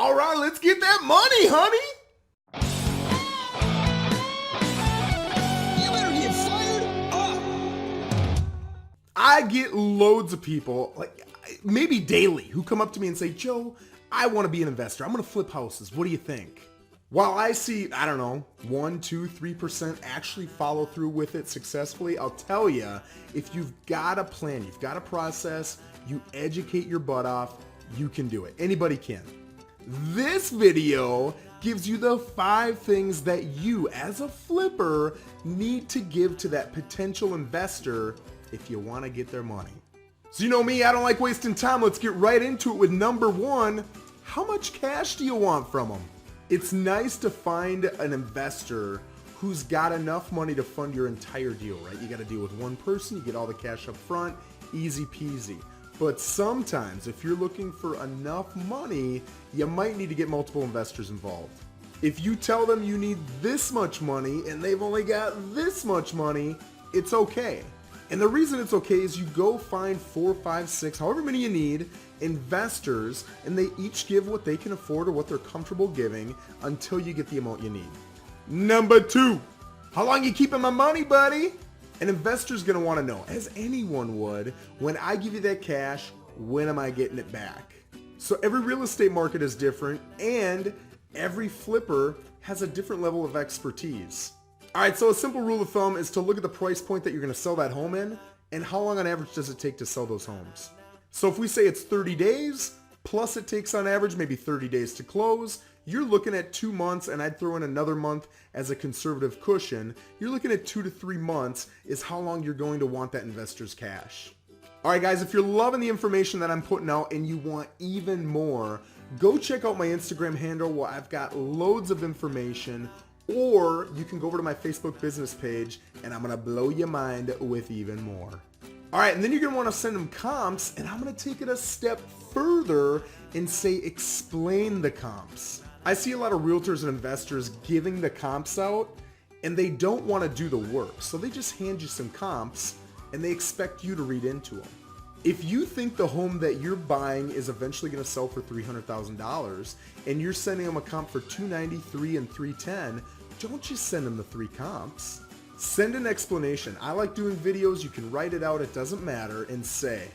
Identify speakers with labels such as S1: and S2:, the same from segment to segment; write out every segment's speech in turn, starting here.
S1: All right, let's get that money, honey.
S2: You better get fired up.
S1: I get loads of people, like maybe daily, who come up to me and say, Joe, I want to be an investor. I'm going to flip houses. What do you think? While I see, I don't know, 1, 2, 3% actually follow through with it successfully, I'll tell you, if you've got a plan, you've got a process, you educate your butt off, you can do it. Anybody can. This video gives you the 5 things that you, as a flipper, need to give to that potential investor if you want to get their money. So you know me, I don't like wasting time. Let's get right into it with number 1. How much cash do you want from them? It's nice to find an investor who's got enough money to fund your entire deal, right? You got to deal with one person, you get all the cash up front, easy peasy. But sometimes if you're looking for enough money, you might need to get multiple investors involved. If you tell them you need this much money and they've only got this much money, it's okay. And the reason it's okay is you go find 4, 5, 6, however many you need, investors, and they each give what they can afford or what they're comfortable giving until you get the amount you need. Number 2, how long you keeping my money, buddy? An investor's gonna wanna know, as anyone would, when I give you that cash, when am I getting it back? So every real estate market is different, and every flipper has a different level of expertise. All right, so a simple rule of thumb is to look at the price point that you're gonna sell that home in, and how long on average does it take to sell those homes. So if we say it's 30 days, plus it takes on average maybe 30 days to close, you're looking at 2 months, and I'd throw in another month as a conservative cushion. You're looking at 2 to 3 months is how long you're going to want that investor's cash. All right, guys, if you're loving the information that I'm putting out and you want even more, go check out my Instagram handle where I've got loads of information, or you can go over to my Facebook business page and I'm gonna blow your mind with even more. All right, and then you're gonna wanna send them comps, and I'm gonna take it a step further and say explain the comps. I see a lot of realtors and investors giving the comps out, and they don't wanna do the work, so they just hand you some comps and they expect you to read into them. If you think the home that you're buying is eventually gonna sell for $300,000 and you're sending them a comp for $290,000, $300,000, and $310,000, don't just send them the 3 comps. Send an explanation. I like doing videos. You can write it out. It doesn't matter. And say,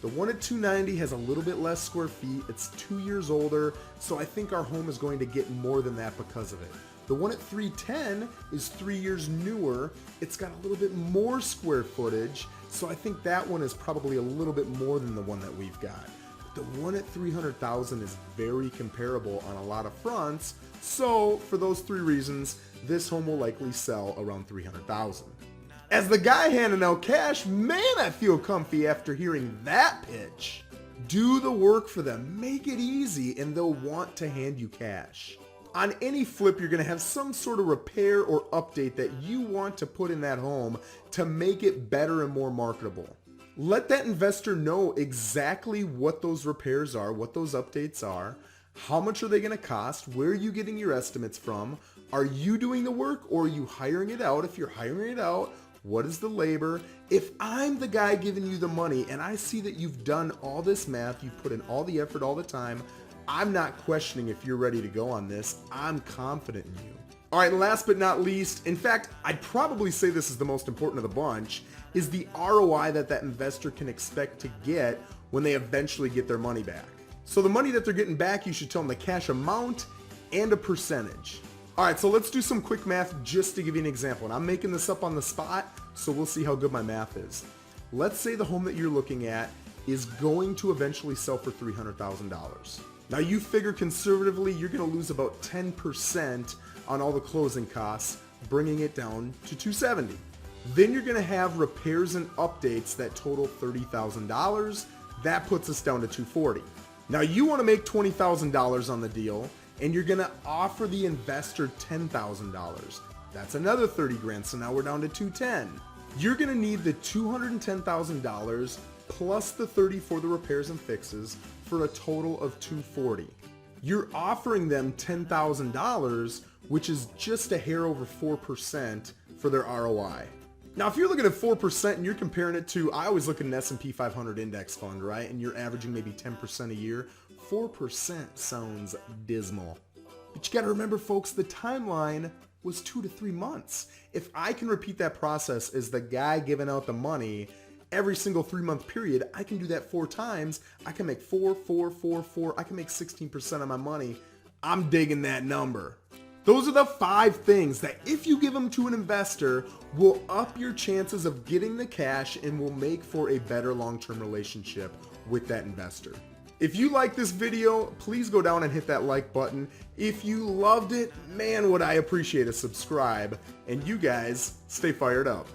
S1: the one at $290,000 has a little bit less square feet. It's 2 years older, so I think our home is going to get more than that because of it. The one at $310,000 is 3 years newer. It's got a little bit more square footage, so I think that one is probably a little bit more than the one that we've got. The one at $300,000 is very comparable on a lot of fronts, so for those 3 reasons, this home will likely sell around $300,000. As the guy handing out cash, man, I feel comfy after hearing that pitch. Do the work for them, make it easy, and they'll want to hand you cash. On any flip, you're gonna have some sort of repair or update that you want to put in that home to make it better and more marketable. Let that investor know exactly what those repairs are, what those updates are, how much are they gonna cost, where are you getting your estimates from, are you doing the work or are you hiring it out? If you're hiring it out, what is the labor? If I'm the guy giving you the money and I see that you've done all this math, you've put in all the effort all the time, I'm not questioning if you're ready to go on this. I'm confident in you. All right, last but not least, in fact, I'd probably say this is the most important of the bunch, is the ROI that investor can expect to get when they eventually get their money back. So the money that they're getting back, you should tell them the cash amount and a percentage. All right, so let's do some quick math just to give you an example. And I'm making this up on the spot, so we'll see how good my math is. Let's say the home that you're looking at is going to eventually sell for $300,000. Now you figure conservatively, you're gonna lose about 10% on all the closing costs, bringing it down to $270,000. Then you're gonna have repairs and updates that total $30,000. That puts us down to $240,000. Now you wanna make $20,000 on the deal, and you're gonna offer the investor $10,000. That's another 30 grand, so now we're down to 210. You're gonna need the $210,000 plus the 30 for the repairs and fixes for a total of 240. You're offering them $10,000, which is just a hair over 4% for their ROI. Now, if you're looking at 4% and you're comparing it to, I always look at an S&P 500 index fund, right? And you're averaging maybe 10% a year. 4% sounds dismal. But you gotta remember, folks, the timeline was 2 to 3 months. If I can repeat that process as the guy giving out the money every single 3-month period, I can do that 4 times. I can make 4, 4, 4, 4. I can make 16% of my money. I'm digging that number. Those are the 5 things that if you give them to an investor will up your chances of getting the cash and will make for a better long-term relationship with that investor. If you like this video, please go down and hit that like button. If you loved it, man, would I appreciate a subscribe. And you guys, stay fired up.